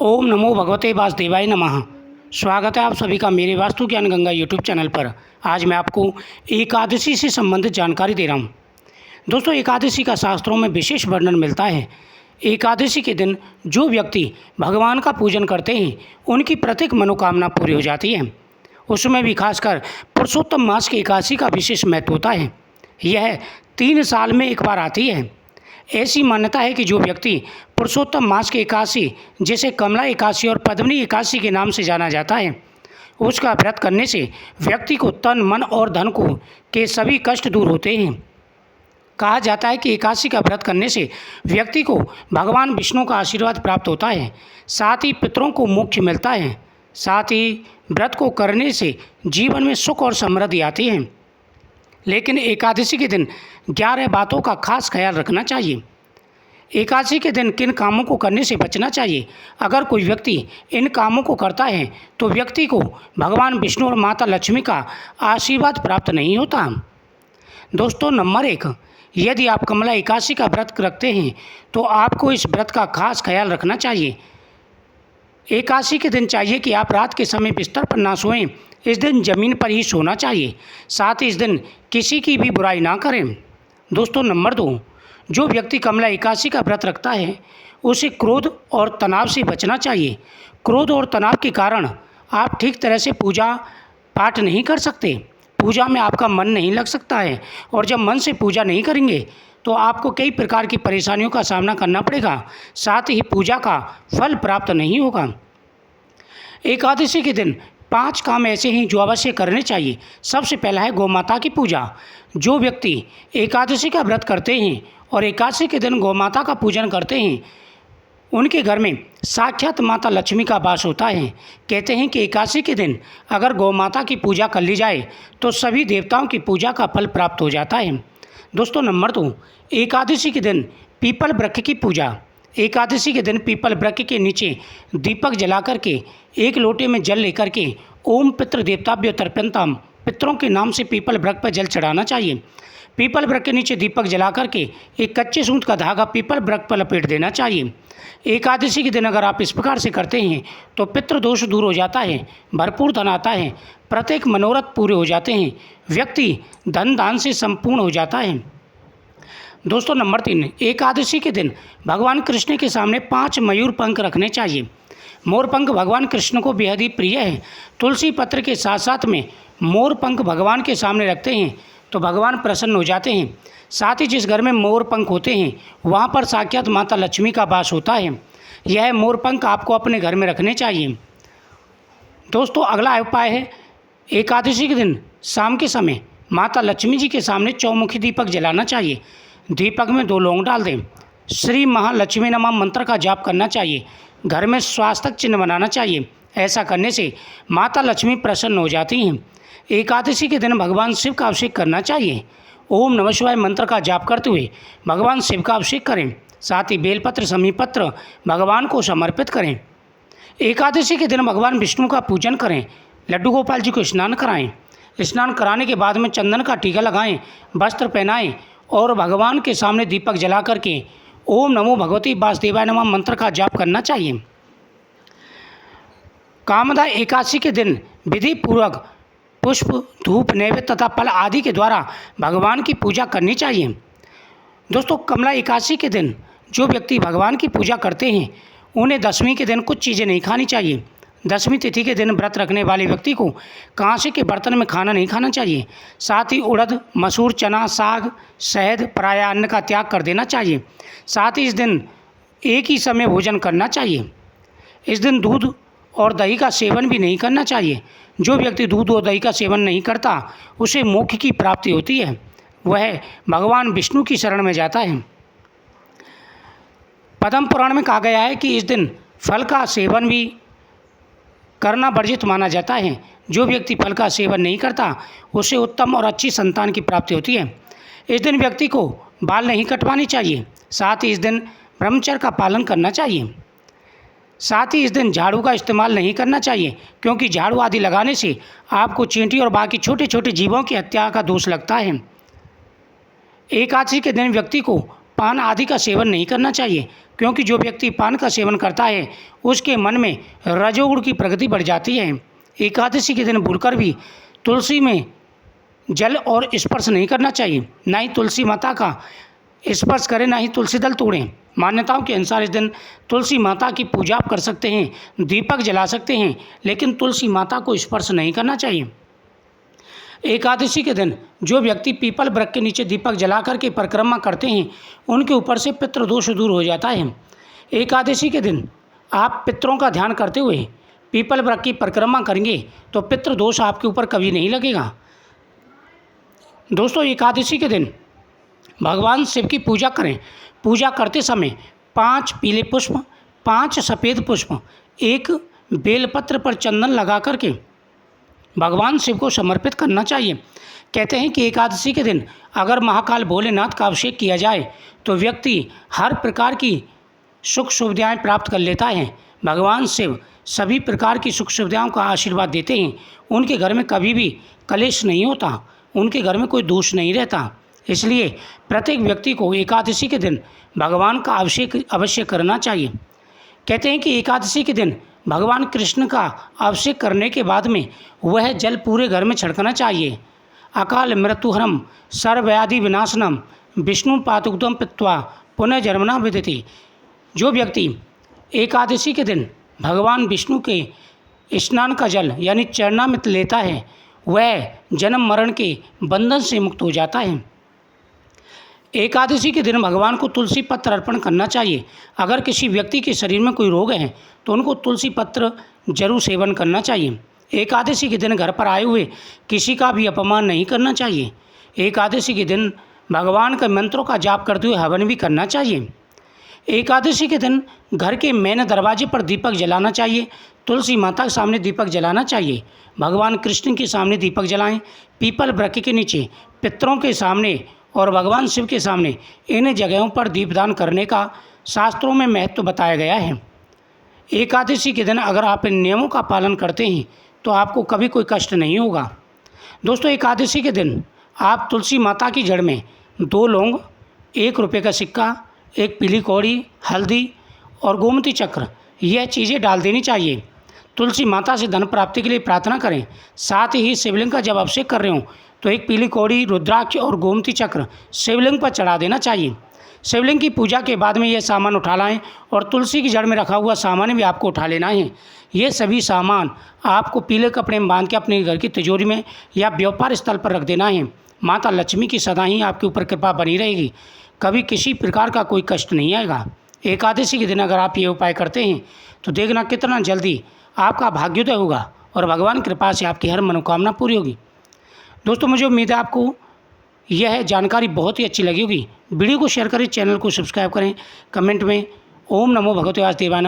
ओम नमो भगवते वासुदेवाय नमः। स्वागत है आप सभी का मेरे वास्तु ज्ञान गंगा यूट्यूब चैनल पर। आज मैं आपको एकादशी से संबंधित जानकारी दे रहा हूँ। दोस्तों, एकादशी का शास्त्रों में विशेष वर्णन मिलता है। एकादशी के दिन जो व्यक्ति भगवान का पूजन करते हैं उनकी प्रत्येक मनोकामना पूरी हो जाती है। उसमें भी खासकर पुरुषोत्तम मास की एकादशी का विशेष महत्व होता है। यह 3 साल में एक बार आती है। ऐसी मान्यता है कि जो व्यक्ति पुरुषोत्तम मास की एकादशी, जिसे कमला एकादशी और पद्मिनी एकादशी के नाम से जाना जाता है, उसका व्रत करने से व्यक्ति को तन मन और धन को के सभी कष्ट दूर होते हैं। कहा जाता है कि एकादशी का व्रत करने से व्यक्ति को भगवान विष्णु का आशीर्वाद प्राप्त होता है, साथ ही पितरों को मोक्ष मिलता है। साथ ही व्रत को करने से जीवन में सुख और समृद्धि आती है। लेकिन एकादशी के दिन 11 बातों का खास ख्याल रखना चाहिए। एकादशी के दिन किन कामों को करने से बचना चाहिए? अगर कोई व्यक्ति इन कामों को करता है तो व्यक्ति को भगवान विष्णु और माता लक्ष्मी का आशीर्वाद प्राप्त नहीं होता। दोस्तों, नंबर 1, यदि आप कमला एकादशी का व्रत रखते हैं तो आपको इस व्रत का खास ख्याल रखना चाहिए। एकादशी के दिन चाहिए कि आप रात के समय बिस्तर पर ना सोएं। इस दिन ज़मीन पर ही सोना चाहिए। साथ ही इस दिन किसी की भी बुराई ना करें। दोस्तों, नंबर 2, जो व्यक्ति कमला एकादशी का व्रत रखता है उसे क्रोध और तनाव से बचना चाहिए। क्रोध और तनाव के कारण आप ठीक तरह से पूजा पाठ नहीं कर सकते। पूजा में आपका मन नहीं लग सकता है, और जब मन से पूजा नहीं करेंगे तो आपको कई प्रकार की परेशानियों का सामना करना पड़ेगा। साथ ही पूजा का फल प्राप्त नहीं होगा। एकादशी के दिन 5 काम ऐसे हैं जो अवश्य करने चाहिए। सबसे पहला है गौमाता की पूजा। जो व्यक्ति एकादशी का व्रत करते हैं और एकादशी के दिन गौमाता का पूजन करते हैं, उनके घर में साक्षात माता लक्ष्मी का वास होता है। कहते हैं कि एकादशी के दिन अगर गौमाता की पूजा कर ली जाए तो सभी देवताओं की पूजा का फल प्राप्त हो जाता है। दोस्तों, नंबर 2, एकादशी के दिन पीपल वृक्ष की पूजा। एकादशी के दिन पीपल वृक्ष के नीचे दीपक जला करके 1 लोटे में जल लेकर के ओम पितृ देवताभ्यो तर्पयन्ताम, पितरों के नाम से पीपल वृक्ष पर जल चढ़ाना चाहिए। पीपल वृक्ष के नीचे दीपक जला करके एक कच्चे सूत का धागा पीपल वृक्ष पर लपेट देना चाहिए। एकादशी के दिन अगर आप इस प्रकार से करते हैं तो पितृदोष दूर हो जाता है, भरपूर धन आता है, प्रत्येक मनोरथ पूरे हो जाते हैं, व्यक्ति धन दान से संपूर्ण हो जाता है। दोस्तों, नंबर 3, एकादशी के दिन भगवान कृष्ण के सामने 5 मयूर पंख रखने चाहिए। मोर पंख भगवान कृष्ण को बेहद ही प्रिय है। तुलसी पत्र के साथ साथ में मोर पंख भगवान के सामने रखते हैं तो भगवान प्रसन्न हो जाते हैं। साथ ही जिस घर में मोर पंख होते हैं वहाँ पर साक्षात माता लक्ष्मी का वास होता है। यह मोर पंख आपको अपने घर में रखने चाहिए। दोस्तों, अगला उपाय है एकादशी के दिन शाम के समय माता लक्ष्मी जी के सामने चौमुखी दीपक जलाना चाहिए। दीपक में 2 लौंग डाल दें। श्री महालक्ष्मी नमः मंत्र का जाप करना चाहिए। घर में स्वास्तिक चिन्ह बनाना चाहिए। ऐसा करने से माता लक्ष्मी प्रसन्न हो जाती हैं। एकादशी के दिन भगवान शिव का अभिषेक करना चाहिए। ओम नमः शिवाय मंत्र का जाप करते हुए भगवान शिव का अभिषेक करें। साथ ही बेलपत्र समीपत्र भगवान को समर्पित करें। एकादशी के दिन भगवान विष्णु का पूजन करें। लड्डू गोपाल जी को स्नान कराएं। स्नान कराने के बाद में चंदन का टीका लगाएं, वस्त्र पहनाएं और भगवान के सामने दीपक जला करके ओम नमो भगवते वासुदेवाय नमः मंत्र का जाप करना चाहिए। कामदा एकादशी के दिन विधि पूर्वक पुष्प, धूप, नैवेद्य तथा फल आदि के द्वारा भगवान की पूजा करनी चाहिए। दोस्तों, कमला एकादशी के दिन जो व्यक्ति भगवान की पूजा करते हैं उन्हें दशमी के दिन कुछ चीज़ें नहीं खानी चाहिए। दशमी तिथि के दिन व्रत रखने वाले व्यक्ति को कांसे के बर्तन में खाना नहीं खाना चाहिए। साथ ही उड़द, मसूर, चना, साग, शहद, पराय अन्न का त्याग कर देना चाहिए। साथ ही इस दिन एक ही समय भोजन करना चाहिए। इस दिन दूध और दही का सेवन भी नहीं करना चाहिए। जो व्यक्ति दूध और दही का सेवन नहीं करता उसे मोक्ष की प्राप्ति होती है, वह भगवान विष्णु की शरण में जाता है। पद्म पुराण में कहा गया है कि इस दिन फल का सेवन भी करना वर्जित माना जाता है। जो व्यक्ति फल का सेवन नहीं करता उसे उत्तम और अच्छी संतान की प्राप्ति होती है। इस दिन व्यक्ति को बाल नहीं कटवाने चाहिए। साथ ही इस दिन ब्रह्मचर्य का पालन करना चाहिए। साथ ही इस दिन झाड़ू का इस्तेमाल नहीं करना चाहिए, क्योंकि झाड़ू आदि लगाने से आपको चींटी और बाकी छोटे छोटे जीवों की हत्या का दोष लगता है। एकादशी के दिन व्यक्ति को पान आदि का सेवन नहीं करना चाहिए, क्योंकि जो व्यक्ति पान का सेवन करता है उसके मन में रजोगुण की प्रगति बढ़ जाती है। एकादशी के दिन भूलकर भी तुलसी में जल और स्पर्श नहीं करना चाहिए, ना ही तुलसी माता का स्पर्श करें, ना ही तुलसी दल तोड़ें। मान्यताओं के अनुसार इस दिन तुलसी माता की पूजा आप कर सकते हैं, दीपक जला सकते हैं, लेकिन तुलसी माता को स्पर्श नहीं करना चाहिए। एकादशी के दिन जो व्यक्ति पीपल वृक्ष के नीचे दीपक जला करके परिक्रमा करते हैं उनके ऊपर से पितृदोष दूर हो जाता है। एकादशी के दिन आप पितरों का ध्यान करते हुए पीपल वृक्ष की परिक्रमा करेंगे तो पितृदोष आपके ऊपर कभी नहीं लगेगा। दोस्तों, एकादशी के दिन भगवान शिव की पूजा करें। पूजा करते समय 5 पीले पुष्प, 5 सफ़ेद पुष्प, 1 बेलपत्र पर चंदन लगा करके भगवान शिव को समर्पित करना चाहिए। कहते हैं कि एकादशी के दिन अगर महाकाल भोलेनाथ का अभिषेक किया जाए तो व्यक्ति हर प्रकार की सुख सुविधाएँ प्राप्त कर लेता है। भगवान शिव सभी प्रकार की सुख सुविधाओं का आशीर्वाद देते हैं। उनके घर में कभी भी कलेश नहीं होता, उनके घर में कोई दोष नहीं रहता। इसलिए प्रत्येक व्यक्ति को एकादशी के दिन भगवान का अभिषेक अवश्य करना चाहिए। कहते हैं कि एकादशी के दिन भगवान कृष्ण का अभिषेक करने के बाद में वह जल पूरे घर में छिड़कना चाहिए। अकाल मृत्युहरम सर्वव्याधि विनाशनम विष्णु पातुकदम पित्वा पुनः जन्मना विदिति। जो व्यक्ति एकादशी के दिन भगवान विष्णु के स्नान का जल यानी चरणामृत लेता है वह जन्म मरण के बंधन से मुक्त हो जाता है। एकादशी के दिन भगवान को तुलसी पत्र अर्पण करना चाहिए। अगर किसी व्यक्ति के शरीर में कोई रोग है तो उनको तुलसी पत्र जरूर सेवन करना चाहिए। एकादशी के दिन घर पर आए हुए किसी का भी अपमान नहीं करना चाहिए। एकादशी के दिन भगवान के मंत्रों का जाप करते हुए हवन भी करना चाहिए। एकादशी के दिन घर के मेन दरवाजे पर दीपक जलाना चाहिए। तुलसी माता के सामने दीपक जलाना चाहिए। भगवान कृष्ण के सामने दीपक जलाएं। पीपल वृक्ष के नीचे, पितरों के सामने और भगवान शिव के सामने इन जगहों पर दीपदान करने का शास्त्रों में महत्व बताया गया है। एकादशी के दिन अगर आप इन नियमों का पालन करते हैं तो आपको कभी कोई कष्ट नहीं होगा। दोस्तों, एकादशी के दिन आप तुलसी माता की जड़ में 2 लौंग, 1 रुपये का सिक्का, 1 पीली कौड़ी, हल्दी और गोमती चक्र यह चीज़ें डाल देनी चाहिए। तुलसी माता से धन प्राप्ति के लिए प्रार्थना करें। साथ ही शिवलिंग का जब अभिषेक कर रहे हो तो 1 पीली कौड़ी, रुद्राक्ष और गोमती चक्र शिवलिंग पर चढ़ा देना चाहिए। शिवलिंग की पूजा के बाद में यह सामान उठा लाएं और तुलसी की जड़ में रखा हुआ सामान भी आपको उठा लेना है। ये सभी सामान आपको पीले कपड़े में बांध के अपने घर की तिजोरी में या व्यापार स्थल पर रख देना है। माता लक्ष्मी की सदा ही आपके ऊपर कृपा बनी रहेगी, कभी किसी प्रकार का कोई कष्ट नहीं आएगा। एकादशी के दिन अगर आप ये उपाय करते हैं तो देखना कितना जल्दी आपका भाग्योदय होगा और भगवान कृपा से आपकी हर मनोकामना पूरी होगी। दोस्तों, मुझे उम्मीद है आपको यह जानकारी बहुत ही अच्छी लगी होगी। वीडियो को शेयर करें, चैनल को सब्सक्राइब करें, कमेंट में ओम नमो भगवते वासुदेवाय नमः